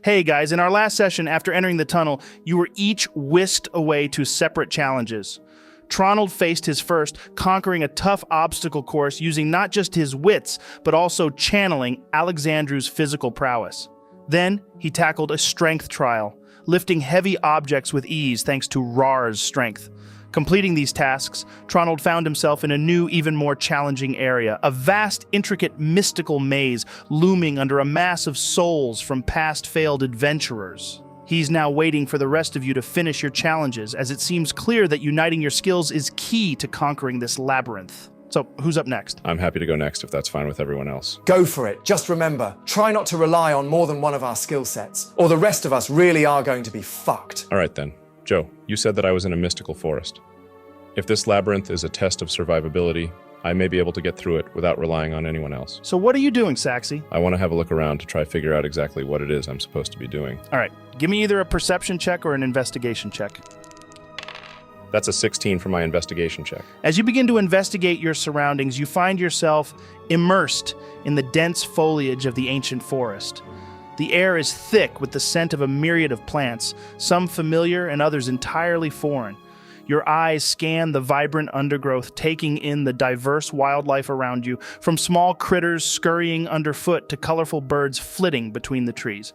Hey guys, in our last session, after entering the tunnel, you were each whisked away to separate challenges. Tronald faced his first, conquering a tough obstacle course using not just his wits, but also channeling Alexandrew's physical prowess. Then, he tackled a strength trial, lifting heavy objects with ease thanks to Raarh's strength. Completing these tasks, Tronald found himself in a new, even more challenging area, a vast, intricate, mystical maze looming under a mass of souls from past failed adventurers. He's now waiting for the rest of you to finish your challenges, as it seems clear that uniting your skills is key to conquering this labyrinth. So, who's up next? I'm happy to go next if that's fine with everyone else. Go for it. Just remember, try not to rely on more than one of our skill sets, or the rest of us really are going to be fucked. All right then. Joe, you said that I was in a mystical forest. If this labyrinth is a test of survivability, I may be able to get through it without relying on anyone else. So what are you doing, Saxy? I want to have a look around to try figure out exactly what it is I'm supposed to be doing. All right, give me either a perception check or an investigation check. That's a 16 for my investigation check. As you begin to investigate your surroundings, you find yourself immersed in the dense foliage of the ancient forest. The air is thick with the scent of a myriad of plants, some familiar and others entirely foreign. Your eyes scan the vibrant undergrowth, taking in the diverse wildlife around you, from small critters scurrying underfoot to colorful birds flitting between the trees.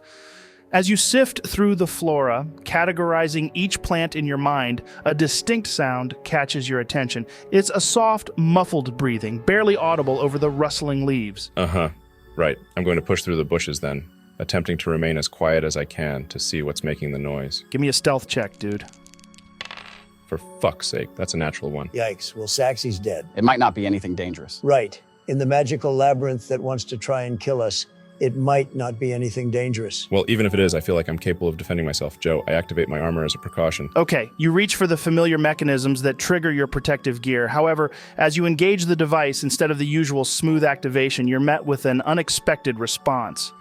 As you sift through the flora, categorizing each plant in your mind, a distinct sound catches your attention. It's a soft, muffled breathing, barely audible over the rustling leaves. Right. I'm going to push through the bushes then, attempting to remain as quiet as I can to see what's making the noise. Give me a stealth check, dude. For fuck's sake, that's a natural one. Yikes, well, Saxy's dead. It might not be anything dangerous. Right. In the magical labyrinth that wants to try and kill us, it might not be anything dangerous. Well, even if it is, I feel like I'm capable of defending myself. Joe, I activate my armor as a precaution. Okay, you reach for the familiar mechanisms that trigger your protective gear. However, as you engage the device, instead of the usual smooth activation, you're met with an unexpected response.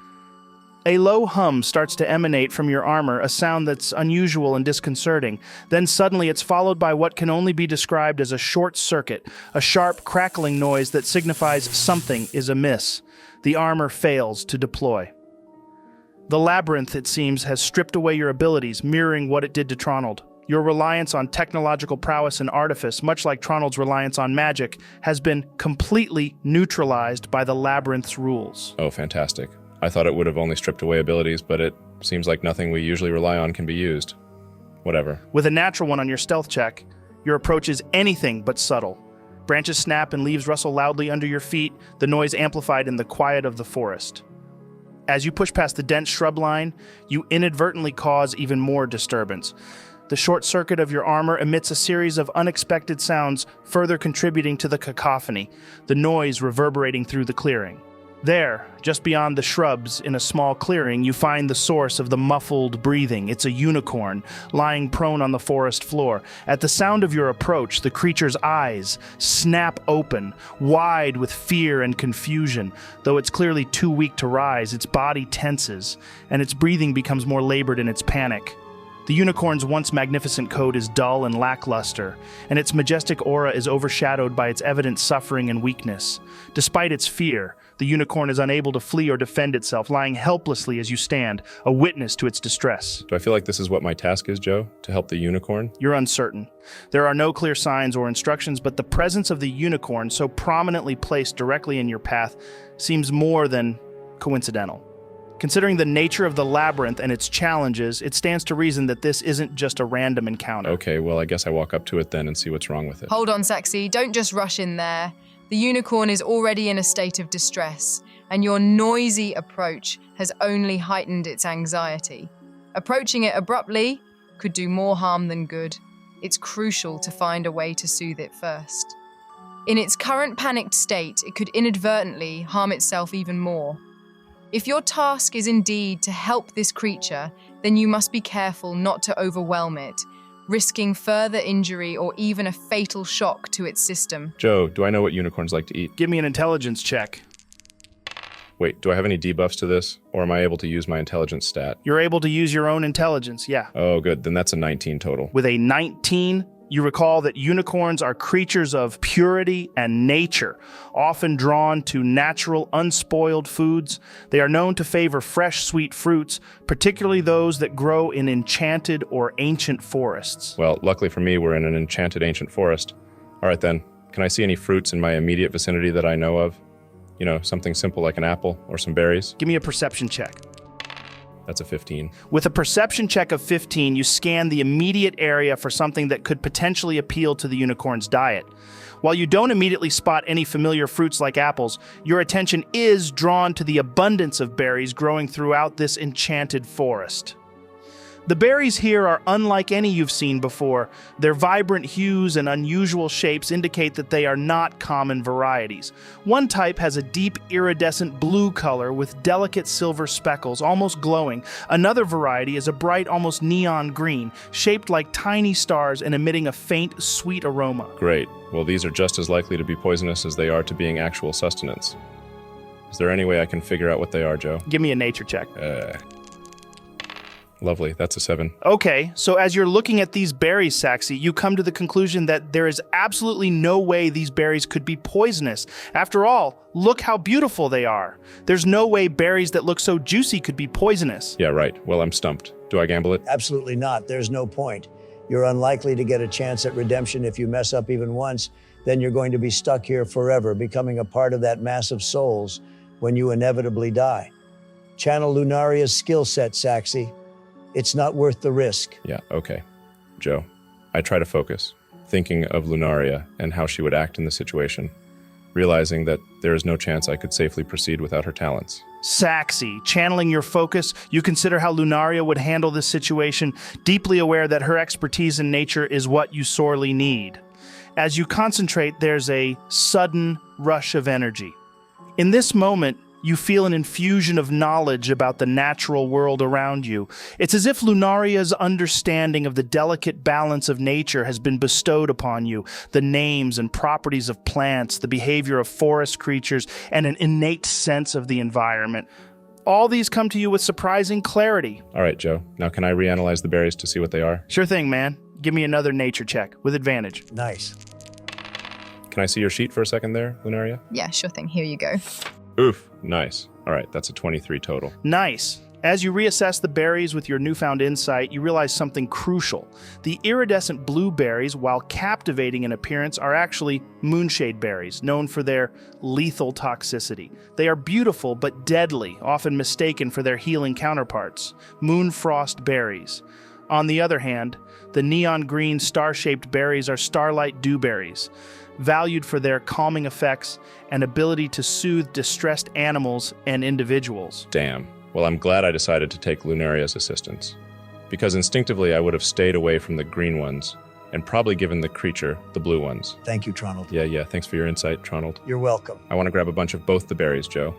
A low hum starts to emanate from your armor, a sound that's unusual and disconcerting. Then suddenly it's followed by what can only be described as a short circuit, a sharp crackling noise that signifies something is amiss. The armor fails to deploy. The labyrinth, it seems, has stripped away your abilities, mirroring what it did to Tronald. Your reliance on technological prowess and artifice, much like Tronald's reliance on magic, has been completely neutralized by the labyrinth's rules. Oh, fantastic. I thought it would have only stripped away abilities, but it seems like nothing we usually rely on can be used. Whatever. With a natural one on your stealth check, your approach is anything but subtle. Branches snap and leaves rustle loudly under your feet, the noise amplified in the quiet of the forest. As you push past the dense shrub line, you inadvertently cause even more disturbance. The short circuit of your armor emits a series of unexpected sounds, further contributing to the cacophony, the noise reverberating through the clearing. There, just beyond the shrubs in a small clearing, you find the source of the muffled breathing. It's a unicorn, lying prone on the forest floor. At the sound of your approach, the creature's eyes snap open, wide with fear and confusion. Though it's clearly too weak to rise, its body tenses, and its breathing becomes more labored in its panic. The unicorn's once magnificent coat is dull and lackluster, and its majestic aura is overshadowed by its evident suffering and weakness. Despite its fear, the unicorn is unable to flee or defend itself, lying helplessly as you stand, a witness to its distress. Do I feel like this is what my task is, Joe? To help the unicorn? You're uncertain. There are no clear signs or instructions, but the presence of the unicorn, so prominently placed directly in your path, seems more than coincidental. Considering the nature of the labyrinth and its challenges, it stands to reason that this isn't just a random encounter. Okay, well, I guess I walk up to it then and see what's wrong with it. Hold on, Saxy. Don't just rush in there. The unicorn is already in a state of distress, and your noisy approach has only heightened its anxiety. Approaching it abruptly could do more harm than good. It's crucial to find a way to soothe it first. In its current panicked state, it could inadvertently harm itself even more. If your task is indeed to help this creature, then you must be careful not to overwhelm it, risking further injury or even a fatal shock to its system. Joe, do I know what unicorns like to eat? Give me an intelligence check. Wait, do I have any debuffs to this? Or am I able to use my intelligence stat? You're able to use your own intelligence, yeah. Oh, good. Then that's a 19 total. With a 19, You recall that unicorns are creatures of purity and nature, often drawn to natural, unspoiled foods. They are known to favor fresh, sweet fruits, particularly those that grow in enchanted or ancient forests. Well, luckily for me, we're in an enchanted ancient forest. All right then, can I see any fruits in my immediate vicinity that I know of? You know, something simple like an apple or some berries? Give me a perception check. That's a 15. With a perception check of 15, you scan the immediate area for something that could potentially appeal to the unicorn's diet. While you don't immediately spot any familiar fruits like apples, your attention is drawn to the abundance of berries growing throughout this enchanted forest. The berries here are unlike any you've seen before. Their vibrant hues and unusual shapes indicate that they are not common varieties. One type has a deep iridescent blue color with delicate silver speckles, almost glowing. Another variety is a bright, almost neon green, shaped like tiny stars and emitting a faint, sweet aroma. Great. Well, these are just as likely to be poisonous as they are to being actual sustenance. Is there any way I can figure out what they are, Joe? Give me a nature check. Lovely, that's a 7. Okay, so as you're looking at these berries, Saxy, you come to the conclusion that there is absolutely no way these berries could be poisonous. After all, look how beautiful they are. There's no way berries that look so juicy could be poisonous. Yeah, right. Well, I'm stumped. Do I gamble it? Absolutely not. There's no point. You're unlikely to get a chance at redemption if you mess up even once. Then you're going to be stuck here forever, becoming a part of that mass of souls when you inevitably die. Channel Lunaria's skill set, Saxy. It's not worth the risk. Yeah, okay. Joe, I try to focus, thinking of Lunaria and how she would act in the situation, realizing that there is no chance I could safely proceed without her talents. Saxy, channeling your focus, you consider how Lunaria would handle this situation, deeply aware that her expertise in nature is what you sorely need. As you concentrate, there's a sudden rush of energy. In this moment, you feel an infusion of knowledge about the natural world around you. It's as if Lunaria's understanding of the delicate balance of nature has been bestowed upon you, the names and properties of plants, the behavior of forest creatures, and an innate sense of the environment. All these come to you with surprising clarity. All right, Joe. Now can I reanalyze the berries to see what they are? Sure thing, man. Give me another nature check, with advantage. Nice. Can I see your sheet for a second there, Lunaria? Yeah, sure thing. Here you go. Oof, nice. All right, that's a 23 total. Nice. As you reassess the berries with your newfound insight, you realize something crucial. The iridescent blueberries, while captivating in appearance, are actually moonshade berries, known for their lethal toxicity. They are beautiful but deadly, often mistaken for their healing counterparts, moonfrost berries. On the other hand, the neon green star-shaped berries are starlight dewberries, valued for their calming effects and ability to soothe distressed animals and individuals. Damn. Well, I'm glad I decided to take Lunaria's assistance, because instinctively I would have stayed away from the green ones and probably given the creature the blue ones. Thank you, Tronald. Yeah, thanks for your insight, Tronald. You're welcome. I want to grab a bunch of both the berries, Joe,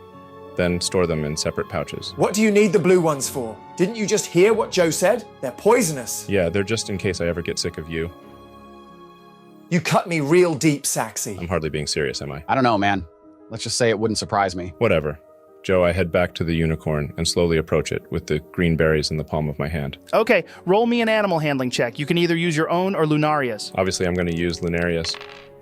then store them in separate pouches. What do you need the blue ones for? Didn't you just hear what Joe said? They're poisonous. Yeah, they're just in case I ever get sick of you. You cut me real deep, Saxy. I'm hardly being serious, am I? I don't know, man. Let's just say it wouldn't surprise me. Whatever. Joe, I head back to the unicorn and slowly approach it with the green berries in the palm of my hand. Okay, roll me an animal handling check. You can either use your own or Lunaria's. Obviously, I'm going to use Lunaria's.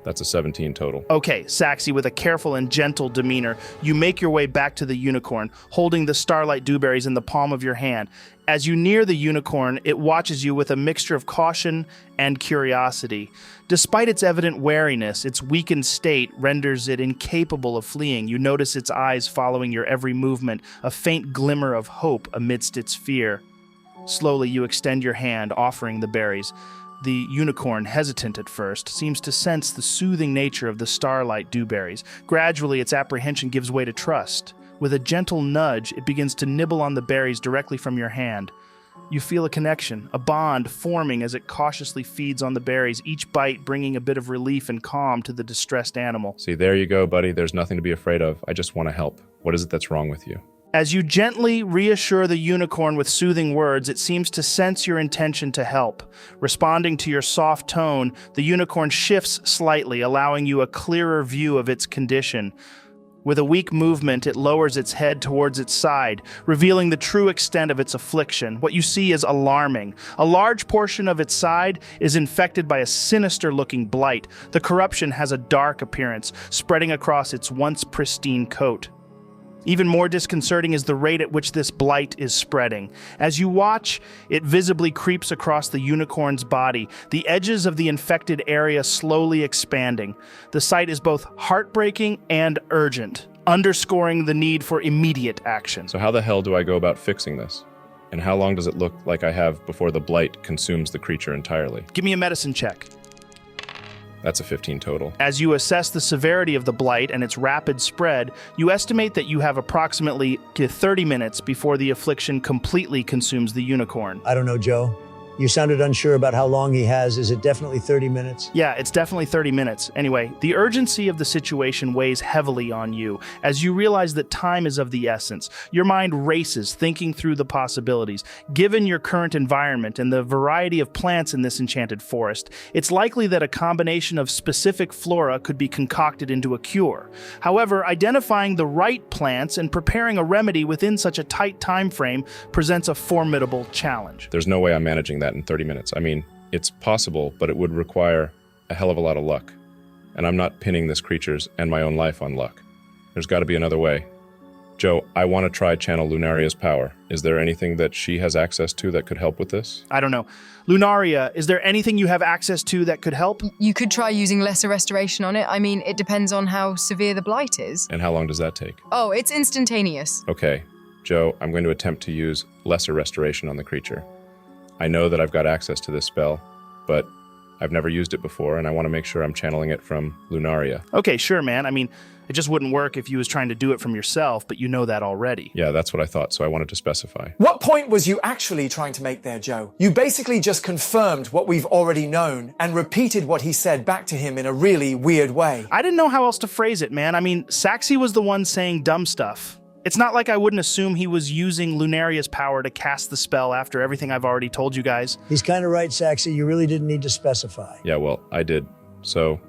That's a 17 total. Okay, Saxy, with a careful and gentle demeanor, you make your way back to the unicorn, holding the starlight dewberries in the palm of your hand. As you near the unicorn, it watches you with a mixture of caution and curiosity. Despite its evident wariness, its weakened state renders it incapable of fleeing. You notice its eyes following your every movement, a faint glimmer of hope amidst its fear. Slowly, you extend your hand, offering the berries. The unicorn, hesitant at first, seems to sense the soothing nature of the starlight dewberries. Gradually, its apprehension gives way to trust. With a gentle nudge, it begins to nibble on the berries directly from your hand. You feel a connection, a bond forming as it cautiously feeds on the berries, each bite bringing a bit of relief and calm to the distressed animal. See, there you go, buddy. There's nothing to be afraid of. I just want to help. What is it that's wrong with you? As you gently reassure the unicorn with soothing words, it seems to sense your intention to help. Responding to your soft tone, the unicorn shifts slightly, allowing you a clearer view of its condition. With a weak movement, it lowers its head towards its side, revealing the true extent of its affliction. What you see is alarming. A large portion of its side is infected by a sinister-looking blight. The corruption has a dark appearance, spreading across its once pristine coat. Even more disconcerting is the rate at which this blight is spreading. As you watch, it visibly creeps across the unicorn's body, the edges of the infected area slowly expanding. The sight is both heartbreaking and urgent, underscoring the need for immediate action. So how the hell do I go about fixing this? And how long does it look like I have before the blight consumes the creature entirely? Give me a medicine check. That's a 15 total. As you assess the severity of the blight and its rapid spread, you estimate that you have approximately 30 minutes before the affliction completely consumes the unicorn. I don't know, Joe. You sounded unsure about how long he has. Is it definitely 30 minutes? Yeah, it's definitely 30 minutes. Anyway, the urgency of the situation weighs heavily on you as you realize that time is of the essence. Your mind races, thinking through the possibilities. Given your current environment and the variety of plants in this enchanted forest, it's likely that a combination of specific flora could be concocted into a cure. However, identifying the right plants and preparing a remedy within such a tight time frame presents a formidable challenge. There's no way I'm managing that in 30 minutes. I mean, it's possible, but it would require a hell of a lot of luck. And I'm not pinning this creature's and my own life on luck. There's got to be another way. Joe, I want to try channel Lunaria's power. Is there anything that she has access to that could help with this? I don't know. Lunaria, is there anything you have access to that could help? You could try using lesser restoration on it. I mean, it depends on how severe the blight is. And how long does that take? Oh, it's instantaneous. Okay, Joe, I'm going to attempt to use lesser restoration on the creature. I know that I've got access to this spell, but I've never used it before, and I want to make sure I'm channeling it from Lunaria. Okay, sure, man. I mean, it just wouldn't work if you was trying to do it from yourself, but you know that already. Yeah, that's what I thought, so I wanted to specify. What point was you actually trying to make there, Joe? You basically just confirmed what we've already known and repeated what he said back to him in a really weird way. I didn't know how else to phrase it, man. I mean, Saxi was the one saying dumb stuff. It's not like I wouldn't assume he was using Lunaria's power to cast the spell after everything I've already told you guys. He's kind of right, Saxi. You really didn't need to specify. Yeah, well, I did. So,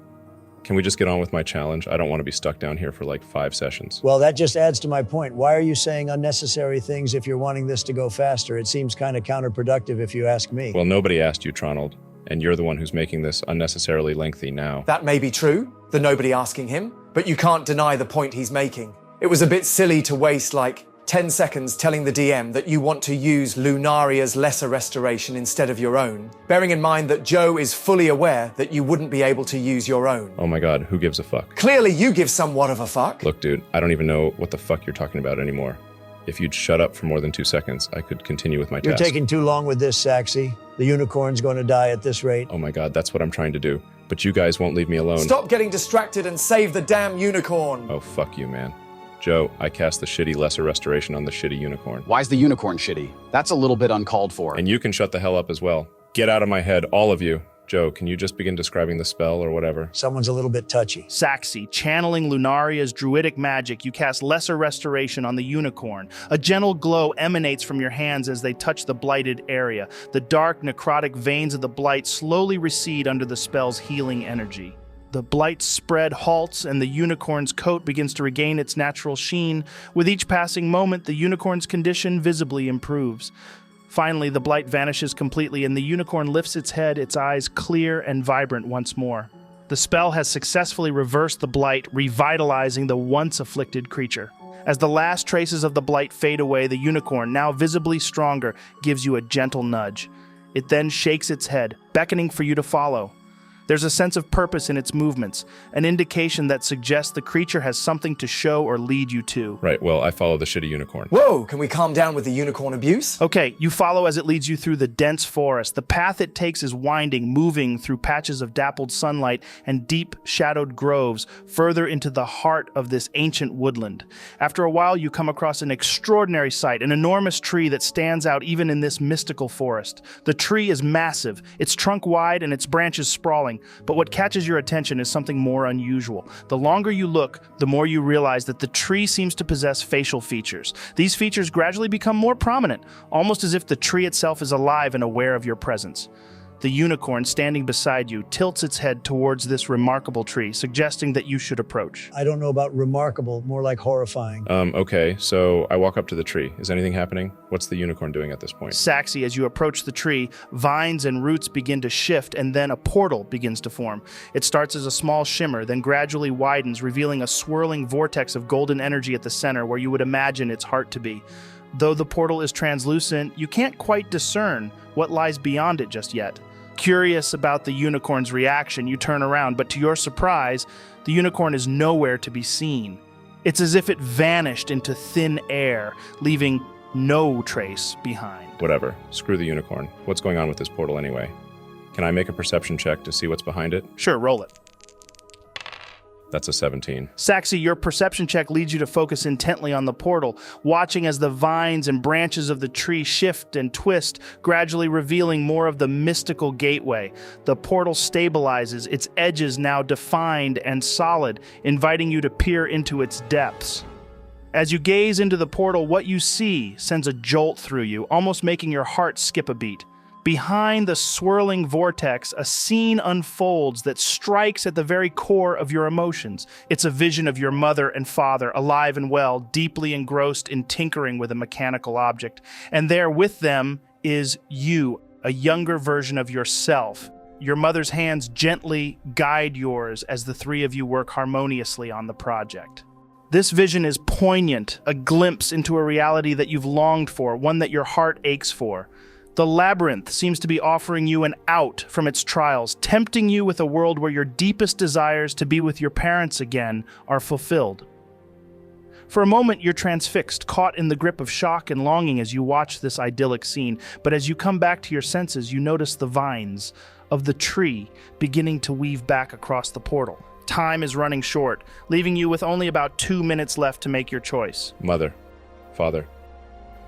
can we just get on with my challenge? I don't want to be stuck down here for like 5 sessions. Well, that just adds to my point. Why are you saying unnecessary things if you're wanting this to go faster? It seems kind of counterproductive if you ask me. Well, nobody asked you, Tronald, and you're the one who's making this unnecessarily lengthy now. That may be true, the nobody asking him, but you can't deny the point he's making. It was a bit silly to waste like 10 seconds telling the DM that you want to use Lunaria's lesser restoration instead of your own, bearing in mind that Joe is fully aware that you wouldn't be able to use your own. Oh my god, who gives a fuck? Clearly you give somewhat of a fuck. Look, dude, I don't even know what the fuck you're talking about anymore. If you'd shut up for more than 2 seconds, I could continue with my You're task. taking too long with this, Saxi. The unicorn's going to die at this rate. Oh my god, that's what I'm trying to do. But you guys won't leave me alone. Stop getting distracted and save the damn unicorn. Oh, fuck you, man. Joe, I cast the shitty lesser restoration on the shitty unicorn. Why's the unicorn shitty? That's a little bit uncalled for. And you can shut the hell up as well. Get out of my head, all of you. Joe, can you just begin describing the spell or whatever? Someone's a little bit touchy. Saxi, channeling Lunaria's druidic magic, you cast lesser restoration on the unicorn. A gentle glow emanates from your hands as they touch the blighted area. The dark, necrotic veins of the blight slowly recede under the spell's healing energy. The blight's spread halts and the unicorn's coat begins to regain its natural sheen. With each passing moment, the unicorn's condition visibly improves. Finally, the blight vanishes completely and the unicorn lifts its head, its eyes clear and vibrant once more. The spell has successfully reversed the blight, revitalizing the once afflicted creature. As the last traces of the blight fade away, the unicorn, now visibly stronger, gives you a gentle nudge. It then shakes its head, beckoning for you to follow. There's a sense of purpose in its movements, an indication that suggests the creature has something to show or lead you to. Right, well, I follow the shitty unicorn. Whoa, can we calm down with the unicorn abuse? Okay, you follow as it leads you through the dense forest. The path it takes is winding, moving through patches of dappled sunlight and deep, shadowed groves, further into the heart of this ancient woodland. After a while, you come across an extraordinary sight, an enormous tree that stands out even in this mystical forest. The tree is massive, its trunk wide and its branches sprawling. But what catches your attention is something more unusual. The longer you look, the more you realize that the tree seems to possess facial features. These features gradually become more prominent, almost as if the tree itself is alive and aware of your presence. The unicorn standing beside you tilts its head towards this remarkable tree, suggesting that you should approach. I don't know about remarkable, more like horrifying. Okay, so I walk up to the tree. Is anything happening? What's the unicorn doing at this point? Saxy, as you approach the tree, vines and roots begin to shift, and then a portal begins to form. It starts as a small shimmer, then gradually widens, revealing a swirling vortex of golden energy at the center where you would imagine its heart to be. Though the portal is translucent, you can't quite discern what lies beyond it just yet. Curious about the unicorn's reaction, you turn around, but to your surprise, the unicorn is nowhere to be seen. It's as if it vanished into thin air, leaving no trace behind. Whatever. Screw the unicorn. What's going on with this portal anyway? Can I make a perception check to see what's behind it? Sure, roll it. That's a 17. Saxy, your perception check leads you to focus intently on the portal, watching as the vines and branches of the tree shift and twist, gradually revealing more of the mystical gateway. The portal stabilizes, its edges now defined and solid, inviting you to peer into its depths. As you gaze into the portal, what you see sends a jolt through you, almost making your heart skip a beat. Behind the swirling vortex, a scene unfolds that strikes at the very core of your emotions. It's a vision of your mother and father, alive and well, deeply engrossed in tinkering with a mechanical object. And there with them is you, a younger version of yourself. Your mother's hands gently guide yours as the three of you work harmoniously on the project. This vision is poignant, a glimpse into a reality that you've longed for, one that your heart aches for. The labyrinth seems to be offering you an out from its trials, tempting you with a world where your deepest desires to be with your parents again are fulfilled. For a moment, you're transfixed, caught in the grip of shock and longing as you watch this idyllic scene. But as you come back to your senses, you notice the vines of the tree beginning to weave back across the portal. Time is running short, leaving you with only about 2 minutes left to make your choice. Mother. Father.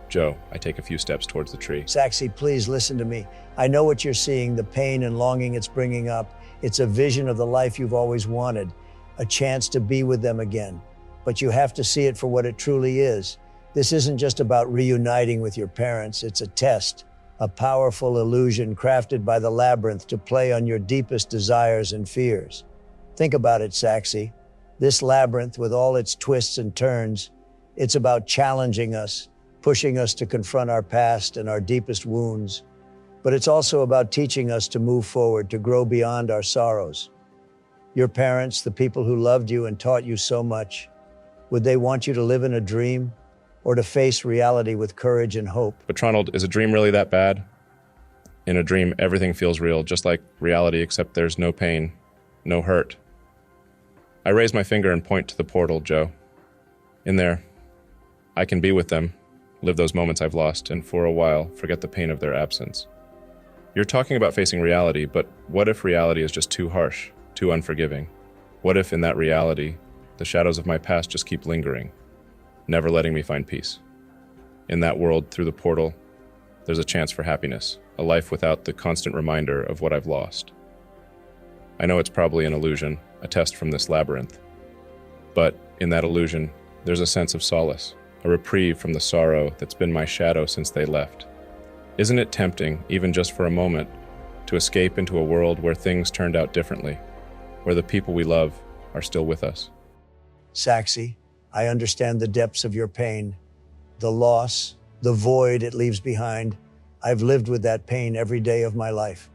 Joe, I take a few steps towards the tree. Saxy, please listen to me. I know what you're seeing, the pain and longing it's bringing up. It's a vision of the life you've always wanted, a chance to be with them again. But you have to see it for what it truly is. This isn't just about reuniting with your parents. It's a test, a powerful illusion crafted by the labyrinth to play on your deepest desires and fears. Think about it, Saxy. This labyrinth, with all its twists and turns, it's about challenging us, pushing us to confront our past and our deepest wounds. But it's also about teaching us to move forward, to grow beyond our sorrows. Your parents, the people who loved you and taught you so much, would they want you to live in a dream or to face reality with courage and hope? But Tronald, is a dream really that bad? In a dream, everything feels real, just like reality, except there's no pain, no hurt. I raise my finger and point to the portal, Joe. In there, I can be with them, live those moments I've lost, and for a while, forget the pain of their absence. You're talking about facing reality, but what if reality is just too harsh, too unforgiving? What if in that reality, the shadows of my past just keep lingering, never letting me find peace? In that world, through the portal, there's a chance for happiness, a life without the constant reminder of what I've lost. I know it's probably an illusion, a test from this labyrinth, but in that illusion, there's a sense of solace, a reprieve from the sorrow that's been my shadow since they left. Isn't it tempting, even just for a moment, to escape into a world where things turned out differently, where the people we love are still with us? Saxy, I understand the depths of your pain, the loss, the void it leaves behind. I've lived with that pain every day of my life.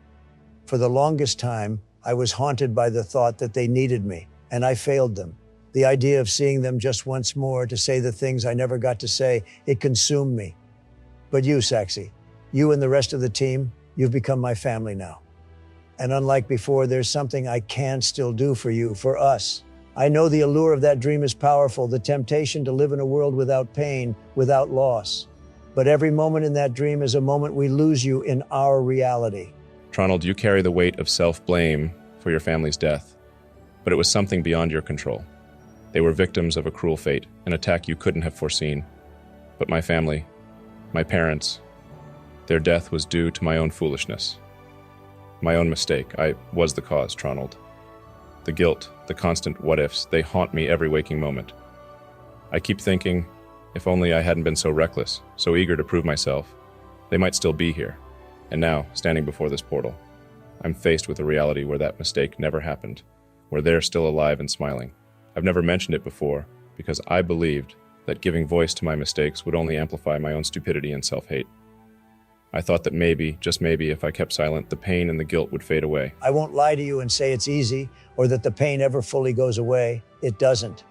For the longest time, I was haunted by the thought that they needed me, and I failed them. The idea of seeing them just once more to say the things I never got to say, it consumed me. But you, Saxy, you and the rest of the team, you've become my family now. And unlike before, there's something I can still do for you, for us. I know the allure of that dream is powerful, the temptation to live in a world without pain, without loss. But every moment in that dream is a moment we lose you in our reality. Tronald, you carry the weight of self-blame for your family's death, but it was something beyond your control. They were victims of a cruel fate, an attack you couldn't have foreseen. But my family, my parents, their death was due to my own foolishness. My own mistake. I was the cause, Tronald. The guilt, the constant what-ifs, they haunt me every waking moment. I keep thinking, if only I hadn't been so reckless, so eager to prove myself, they might still be here. And now, standing before this portal. I'm faced with a reality where that mistake never happened, where they're still alive and smiling. I've never mentioned it before because I believed that giving voice to my mistakes would only amplify my own stupidity and self-hate. I thought that maybe, just maybe, if I kept silent, the pain and the guilt would fade away. I won't lie to you and say it's easy or that the pain ever fully goes away. It doesn't.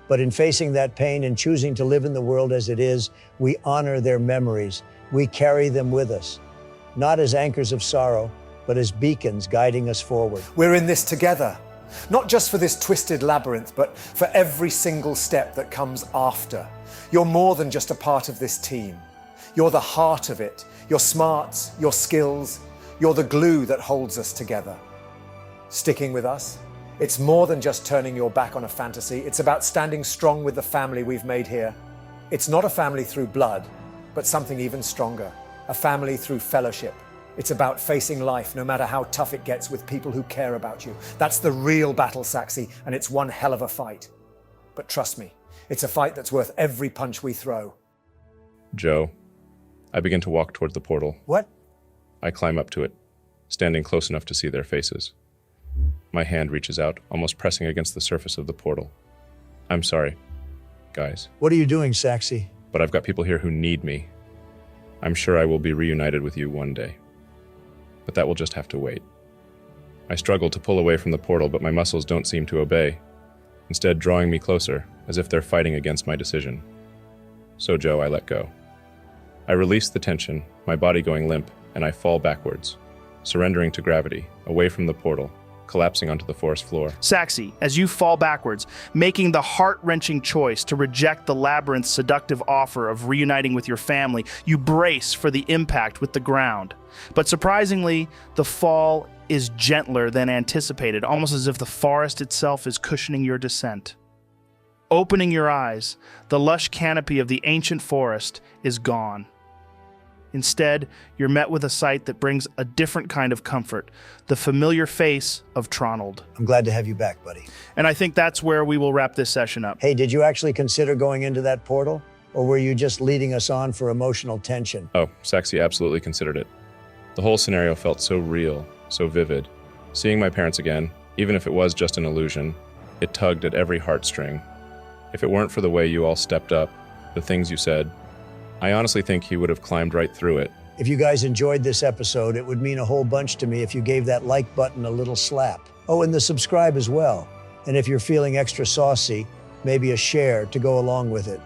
But in facing that pain and choosing to live in the world as it is, we honor their memories. We carry them with us, not as anchors of sorrow, but as beacons guiding us forward. We're in this together, not just for this twisted labyrinth, but for every single step that comes after. You're more than just a part of this team. You're the heart of it, your smarts, your skills. You're the glue that holds us together. Sticking with us, it's more than just turning your back on a fantasy. It's about standing strong with the family we've made here. It's not a family through blood, but something even stronger, a family through fellowship. It's about facing life, no matter how tough it gets, with people who care about you. That's the real battle, Saxy, and it's one hell of a fight. But trust me, it's a fight that's worth every punch we throw. Joe, I begin to walk toward the portal. What? I climb up to it, standing close enough to see their faces. My hand reaches out, almost pressing against the surface of the portal. I'm sorry, guys, What are you doing, Saxy? but I've got people here who need me. I'm sure I will be reunited with you one day, but that will just have to wait. I struggle to pull away from the portal, but my muscles don't seem to obey, instead drawing me closer, as if they're fighting against my decision. So, Joe, I let go. I release the tension, my body going limp, and I fall backwards, surrendering to gravity, away from the portal, collapsing onto the forest floor. Saxy, as you fall backwards, making the heart-wrenching choice to reject the labyrinth's seductive offer of reuniting with your family, you brace for the impact with the ground. But surprisingly, the fall is gentler than anticipated, almost as if the forest itself is cushioning your descent. Opening your eyes, the lush canopy of the ancient forest is gone. Instead, you're met with a sight that brings a different kind of comfort, the familiar face of Tronald. I'm glad to have you back, buddy. And I think that's where we will wrap this session up. Hey, did you actually consider going into that portal? Or were you just leading us on for emotional tension? Oh, Saxy absolutely considered it. The whole scenario felt so real, so vivid. Seeing my parents again, even if it was just an illusion, it tugged at every heartstring. If it weren't for the way you all stepped up, the things you said, I honestly think he would have climbed right through it. If you guys enjoyed this episode, it would mean a whole bunch to me if you gave that like button a little slap. Oh, and the subscribe as well. And if you're feeling extra saucy, maybe a share to go along with it.